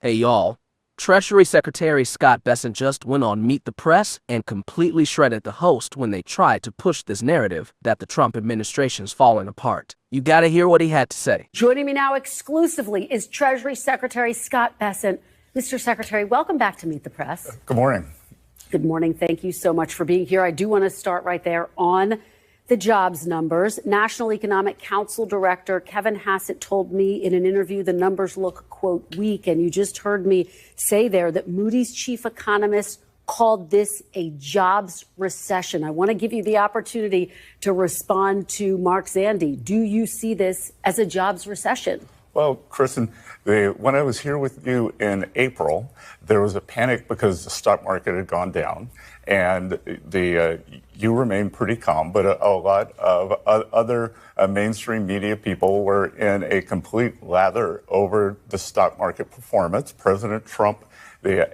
Hey y'all, Treasury Secretary Scott Bessent just went on Meet the Press and completely shredded the host when they tried to push this narrative that the Trump administration's falling apart. You gotta hear what he had to say. Joining me now exclusively is Treasury Secretary Scott Bessent. Mr. Secretary, welcome back to Meet the Press. Good morning. Good morning. Thank you so much for being here. I do want to start right there on the jobs numbers. National Economic Council Director Kevin Hassett told me in an interview the numbers look, quote, weak. And you just heard me say there that Moody's chief economist called this a jobs recession. I want to give you the opportunity to respond to Mark Zandi. Do you see this as a jobs recession? Well, Kristen, when I was here with you in April, there was a panic because the stock market had gone down, and you remained pretty calm, but a lot of other mainstream media people were in a complete lather over the stock market performance. President Trump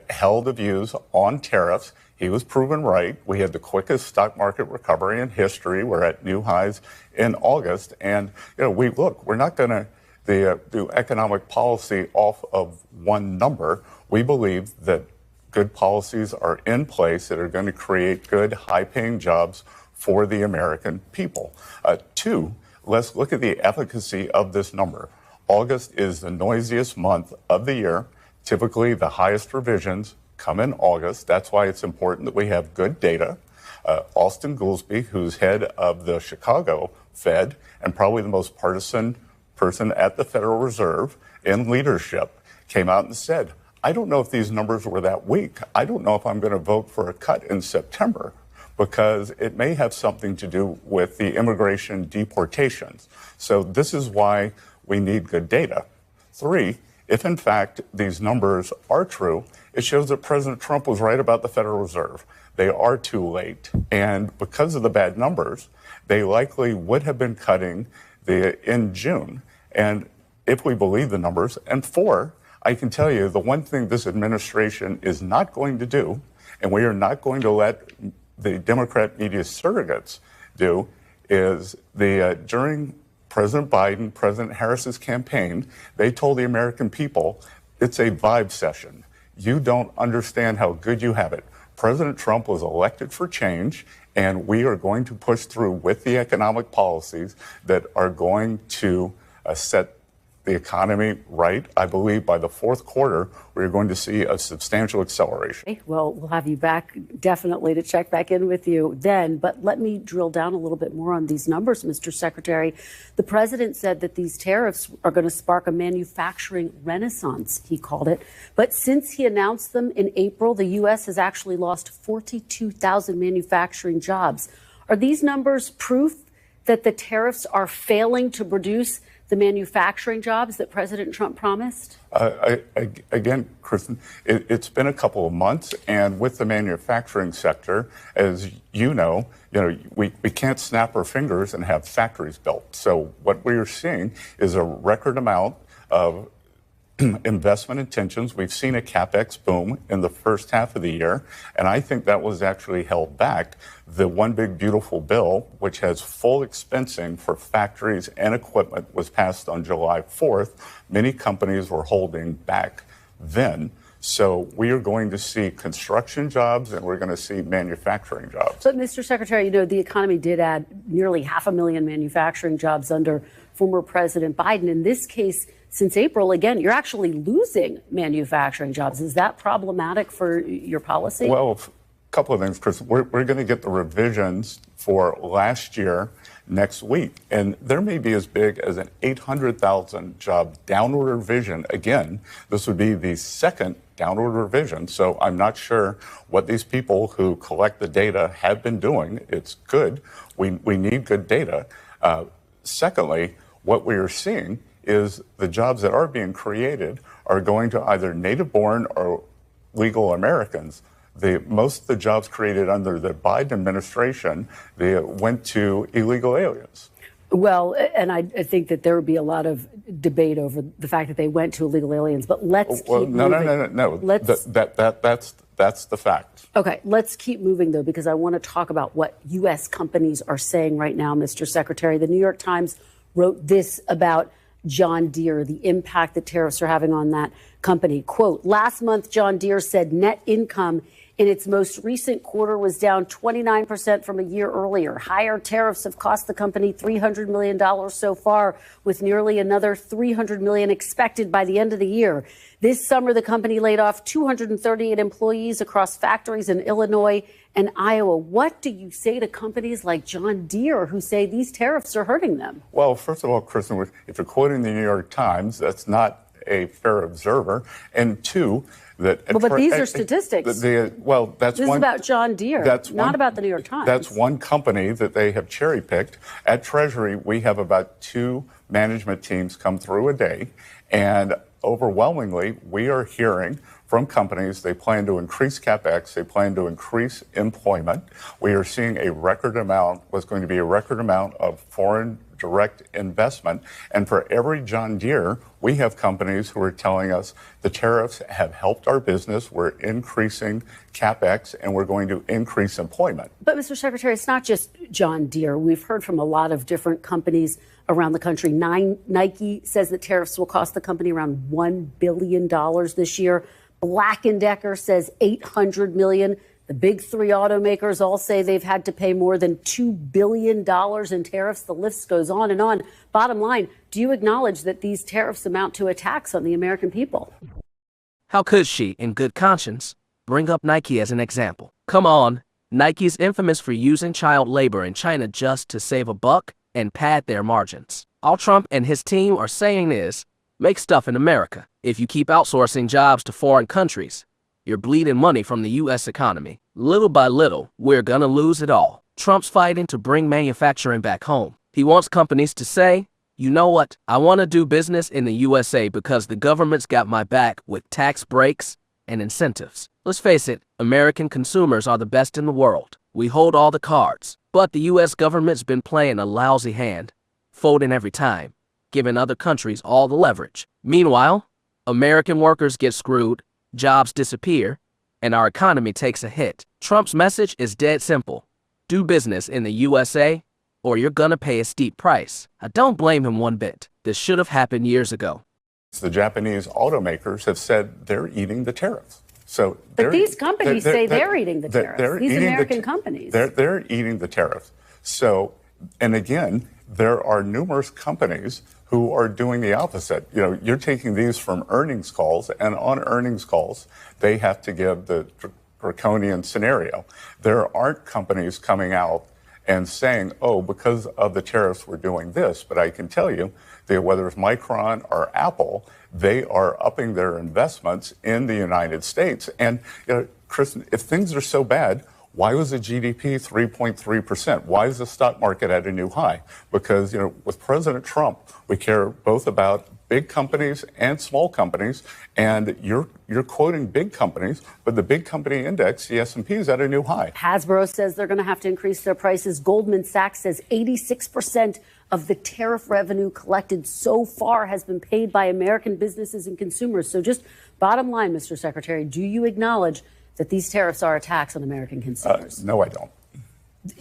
held the views on tariffs. He was proven right. We had the quickest stock market recovery in history. We're at new highs in August, and we're not going to do economic policy off of one number. We believe that good policies are in place that are going to create good, high-paying jobs for the American people. Two, let's look at the efficacy of this number. August is the noisiest month of the year. Typically, the highest revisions come in August. That's why it's important that we have good data. Austin Goolsbee, who's head of the Chicago Fed and probably the most partisan person at the Federal Reserve in leadership, came out and said, I don't know if these numbers were that weak. I don't know if I'm going to vote for a cut in September because it may have something to do with the immigration deportations. So this is why we need good data. Three, if in fact these numbers are true, it shows that President Trump was right about the Federal Reserve. They are too late. And because of the bad numbers, they likely would have been cutting in June. And if we believe the numbers, and four, I can tell you the one thing this administration is not going to do, and we are not going to let the Democrat media surrogates do, is during President Biden, President Harris's campaign, they told the American people, it's a vibe session. You don't understand how good you have it. President Trump was elected for change, and we are going to push through with the economic policies that are going to set the economy right. I believe by the fourth quarter, we're going to see a substantial acceleration. Well, we'll have you back definitely to check back in with you then. But let me drill down a little bit more on these numbers, Mr. Secretary. The president said that these tariffs are going to spark a manufacturing renaissance, he called it. But since he announced them in April, the U.S. has actually lost 42,000 manufacturing jobs. Are these numbers proof that the tariffs are failing to produce the manufacturing jobs that President Trump promised? Again, Kristen, it's been a couple of months, and with the manufacturing sector, as you know, we can't snap our fingers and have factories built. So what we are seeing is a record amount of investment intentions. We've seen a capex boom in the first half of the year, and I think that was actually held back. The One Big Beautiful Bill, which has full expensing for factories and equipment, was passed on July 4th. Many companies were holding back then. So we are going to see construction jobs and we're going to see manufacturing jobs. But Mr. Secretary, the economy did add nearly 500,000 manufacturing jobs under former President Biden. In this case, since April, again, you're actually losing manufacturing jobs. Is that problematic for your policy? Well, a couple of things, Chris. We're going to get the revisions for last year next week, and there may be as big as an 800,000 job downward revision. Again, this would be the second downward revision, so I'm not sure what these people who collect the data have been doing. It's good. We need good data. Secondly, what we are seeing is the jobs that are being created are going to either native-born or legal Americans. Most of the jobs created under the Biden administration, they went to illegal aliens. Well, and I think that there would be a lot of debate over the fact that they went to illegal aliens. But let's keep moving. No. That's the fact. Okay, let's keep moving, though, because I want to talk about what U.S. companies are saying right now, Mr. Secretary. The New York Times wrote this about John Deere, the impact that tariffs are having on that company. Quote, last month, John Deere said net income in its most recent quarter was down 29% from a year earlier. Higher tariffs have cost the company $300 million so far, with nearly another $300 million expected by the end of the year. This summer, the company laid off 238 employees across factories in Illinois and Iowa. What do you say to companies like John Deere who say these tariffs are hurting them? Well, first of all, Kristen, if you're quoting the New York Times, that's not a fair observer. And two, that but these are statistics. This is about John Deere, not about the New York Times. That's one company that they have cherry picked. At Treasury, we have about 2 management teams come through a day, and overwhelmingly, we are hearing from companies they plan to increase capex, they plan to increase employment. We are seeing what's going to be a record amount of foreign direct investment. And for every John Deere, we have companies who are telling us the tariffs have helped our business. We're increasing capex and we're going to increase employment. But Mr. Secretary, it's not just John Deere. We've heard from a lot of different companies around the country. Nike says that tariffs will cost the company around $1 billion this year. Black & Decker says $800 million. The big 3 automakers all say they've had to pay more than $2 billion in tariffs. The list goes on and on. Bottom line, do you acknowledge that these tariffs amount to a tax on the American people? How could she, in good conscience, bring up Nike as an example? Come on, Nike's infamous for using child labor in China just to save a buck and pad their margins. All Trump and his team are saying is, make stuff in America. If you keep outsourcing jobs to foreign countries, you're bleeding money from the U.S. economy. Little by little, we're gonna lose it all. Trump's fighting to bring manufacturing back home. He wants companies to say, you know what, I want to do business in the USA because the government's got my back with tax breaks and incentives. Let's face it, American consumers are the best in the world. We hold all the cards. But the U.S. government's been playing a lousy hand, folding every time, giving other countries all the leverage. Meanwhile, American workers get screwed, jobs disappear, and our economy takes a hit. Trump's message is dead simple. Do business in the USA, or you're gonna pay a steep price. I don't blame him one bit. This should have happened years ago. The Japanese automakers have said they're eating the tariffs. But these companies say they're eating the tariffs. These American companies. They're eating the tariffs. So, and again, there are numerous companies who are doing the opposite. You know, you're taking these from earnings calls, and on earnings calls, they have to give the draconian scenario. There aren't companies coming out and saying, oh, because of the tariffs, we're doing this. But I can tell you that whether it's Micron or Apple, they are upping their investments in the United States. And, you know, Kristen, if things are so bad, why was the GDP 3.3%? Why is the stock market at a new high? Because, you know, with President Trump, we care both about big companies and small companies. And you're quoting big companies, but the big company index, the S&P, is at a new high. Hasbro says they're going to have to increase their prices. Goldman Sachs says 86% of the tariff revenue collected so far has been paid by American businesses and consumers. So just bottom line, Mr. Secretary, do you acknowledge that these tariffs are a tax on American consumers? No, I don't.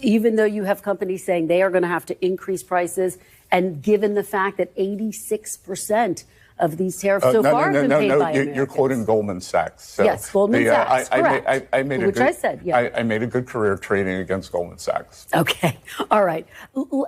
Even though you have companies saying they are going to have to increase prices, and given the fact that 86% of these tariffs so far have been paid by Americans. You're quoting Goldman Sachs. So yes, Goldman Sachs, correct. I made a good career trading against Goldman Sachs. Okay, all right.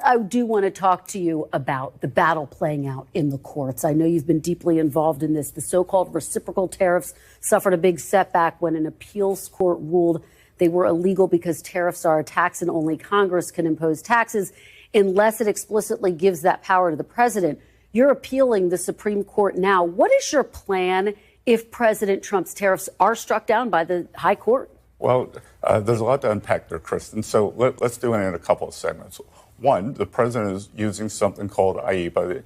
I do want to talk to you about the battle playing out in the courts. I know you've been deeply involved in this. The so-called reciprocal tariffs suffered a big setback when an appeals court ruled they were illegal because tariffs are a tax and only Congress can impose taxes unless it explicitly gives that power to the president. You're appealing the Supreme Court now. What is your plan if President Trump's tariffs are struck down by the high court? Well, there's a lot to unpack there, Kristen. So let's do it in a couple of segments. One, the president is using something called IEPA,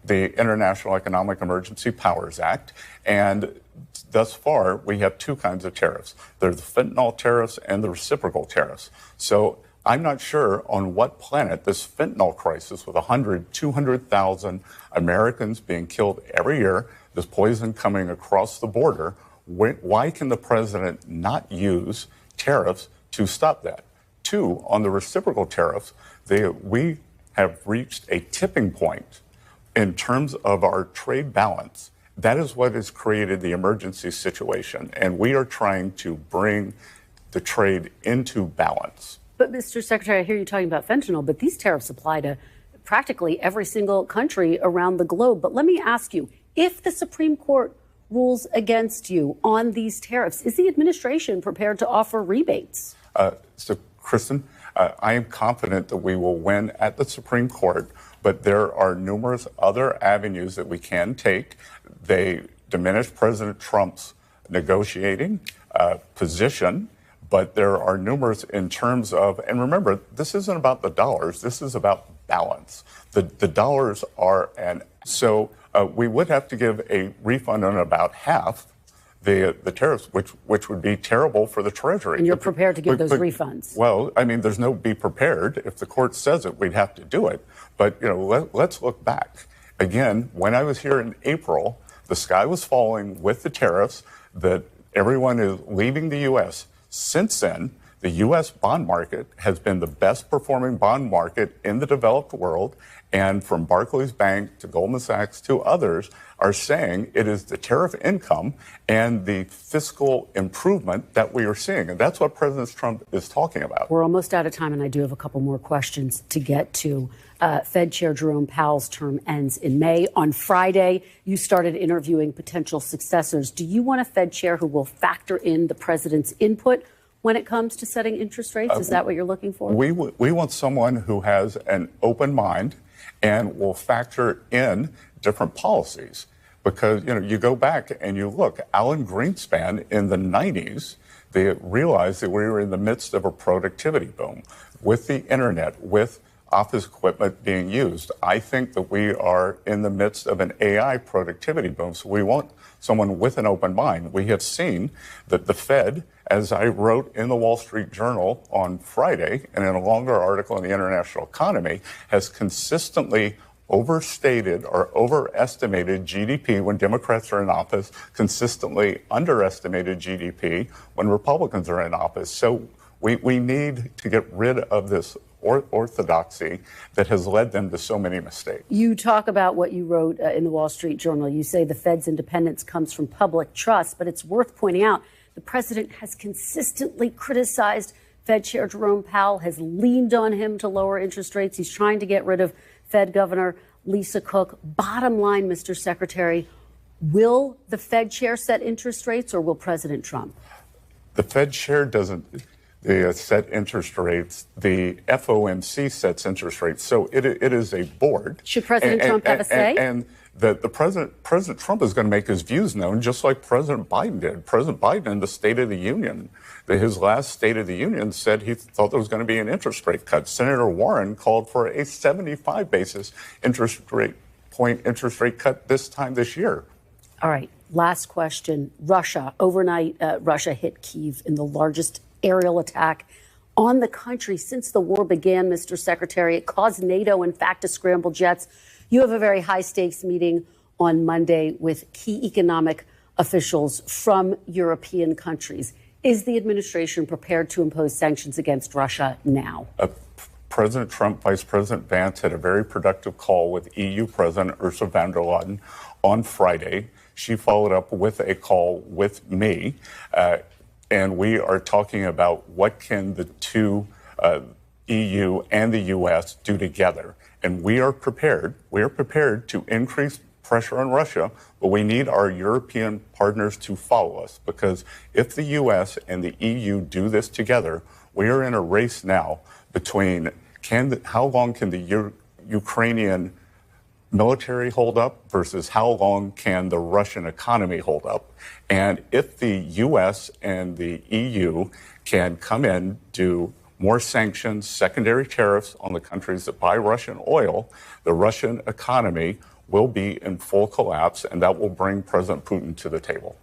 the International Economic Emergency Powers Act. And thus far, we have 2 kinds of tariffs. There's the fentanyl tariffs and the reciprocal tariffs. So I'm not sure on what planet this fentanyl crisis with 200,000 Americans being killed every year, this poison coming across the border, why can the president not use tariffs to stop that? 2, on the reciprocal tariffs, we have reached a tipping point in terms of our trade balance That is what has created the emergency situation. And we are trying to bring the trade into balance. But Mr. Secretary, I hear you talking about fentanyl, but these tariffs apply to practically every single country around the globe. But let me ask you, if the Supreme Court rules against you on these tariffs, is the administration prepared to offer rebates? So, Kristen, I am confident that we will win at the Supreme Court, but there are numerous other avenues that we can take. They diminish President Trump's negotiating position, but there are numerous in terms of, and remember, this isn't about the dollars, this is about balance. The dollars are, and so we would have to give a refund on about half the tariffs, which would be terrible for the Treasury. And you're prepared to give those refunds? Well, I mean, there's no be prepared. If the court says it, we'd have to do it. But, let's look back. Again, when I was here in April, the sky was falling with the tariffs, that everyone is leaving the U.S. Since then, the U.S. bond market has been the best performing bond market in the developed world. And from Barclays Bank to Goldman Sachs to others are saying it is the tariff income and the fiscal improvement that we are seeing. And that's what President Trump is talking about. We're almost out of time, and I do have a couple more questions to get to. Fed Chair Jerome Powell's term ends in May. On Friday, you started interviewing potential successors. Do you want a Fed chair who will factor in the president's input when it comes to setting interest rates? Is that what you're looking for? We want someone who has an open mind and will factor in different policies. Because, you go back and you look, Alan Greenspan in the 90s, they realized that we were in the midst of a productivity boom with the internet, with office equipment being used. I think that we are in the midst of an AI productivity boom. So we want someone with an open mind. We have seen that the Fed, as I wrote in the Wall Street Journal on Friday and in a longer article in the International Economy, has consistently overstated or overestimated GDP when Democrats are in office, consistently underestimated GDP when Republicans are in office. So we need to get rid of this orthodoxy that has led them to so many mistakes. You talk about what you wrote in the Wall Street Journal. You say the Fed's independence comes from public trust, but it's worth pointing out the president has consistently criticized Fed Chair Jerome Powell, has leaned on him to lower interest rates. He's trying to get rid of Fed Governor Lisa Cook. Bottom line, Mr. Secretary, will the Fed chair set interest rates, or will President Trump? The Fed chair doesn't set interest rates. The FOMC sets interest rates. So it is a board. Should President Trump have a say? And the President Trump is going to make his views known, just like President Biden did. President Biden in the State of the Union, his last State of the Union, said he thought there was going to be an interest rate cut. Senator Warren called for a 75 basis interest rate cut this year. All right. Last question. Russia. Overnight, Russia hit Kyiv in the largest aerial attack on the country since the war began, Mr. Secretary. It caused NATO, in fact, to scramble jets. You have a very high stakes meeting on Monday with key economic officials from European countries. Is the administration prepared to impose sanctions against Russia now? President Trump, Vice President Vance had a very productive call with EU President Ursula von der Leyen on Friday. She followed up with a call with me. And we are talking about what can the two EU and the U.S. do together. And we are prepared to increase pressure on Russia, but we need our European partners to follow us, because if the U.S. and the EU do this together, we are in a race now between how long can the Ukrainian military hold up versus how long can the Russian economy hold up. And if the U.S. and the EU can come in, do more sanctions, secondary tariffs on the countries that buy Russian oil, the Russian economy will be in full collapse, and that will bring President Putin to the table.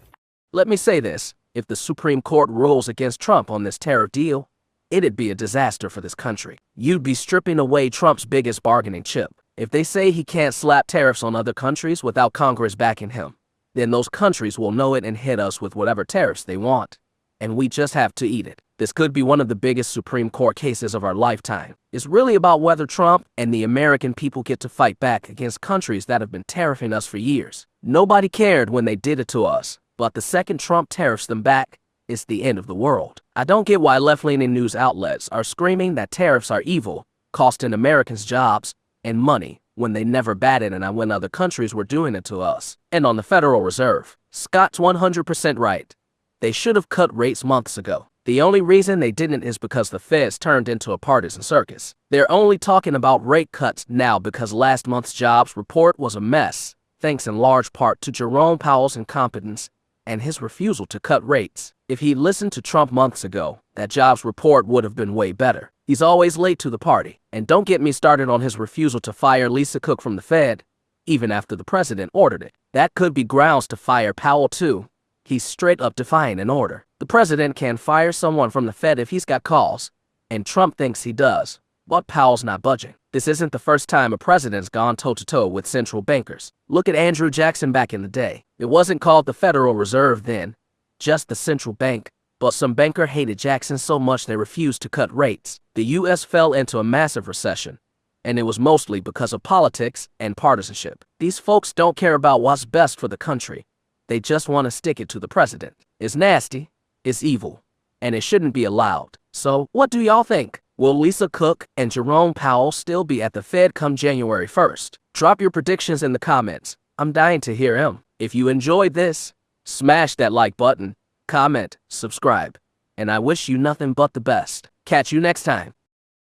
Let me say this. If the Supreme Court rules against Trump on this tariff deal, it'd be a disaster for this country. You'd be stripping away Trump's biggest bargaining chip. If they say he can't slap tariffs on other countries without Congress backing him, then those countries will know it and hit us with whatever tariffs they want. And we just have to eat it. This could be one of the biggest Supreme Court cases of our lifetime. It's really about whether Trump and the American people get to fight back against countries that have been tariffing us for years. Nobody cared when they did it to us, but the second Trump tariffs them back, it's the end of the world. I don't get why left-leaning news outlets are screaming that tariffs are evil, costing Americans jobs and money, when they never batted an eye when other countries were doing it to us. And on the Federal Reserve, Scott's 100% right. They should have cut rates months ago. The only reason they didn't is because the Feds turned into a partisan circus. They're only talking about rate cuts now because last month's jobs report was a mess, thanks in large part to Jerome Powell's incompetence and his refusal to cut rates. If he'd listened to Trump months ago, that jobs report would have been way better. He's always late to the party. And don't get me started on his refusal to fire Lisa Cook from the Fed, even after the president ordered it. That could be grounds to fire Powell too. He's straight up defying an order. The president can fire someone from the Fed if he's got cause, and Trump thinks he does, but Powell's not budging. This isn't the first time a president's gone toe-to-toe with central bankers. Look at Andrew Jackson back in the day. It wasn't called the Federal Reserve then, just the central bank, but some banker hated Jackson so much they refused to cut rates. The U.S. fell into a massive recession, and it was mostly because of politics and partisanship. These folks don't care about what's best for the country. They just want to stick it to the president. It's nasty, it's evil, and it shouldn't be allowed. So, what do y'all think? Will Lisa Cook and Jerome Powell still be at the Fed come January 1st? Drop your predictions in the comments. I'm dying to hear them. If you enjoyed this, smash that like button, comment, subscribe, and I wish you nothing but the best. Catch you next time.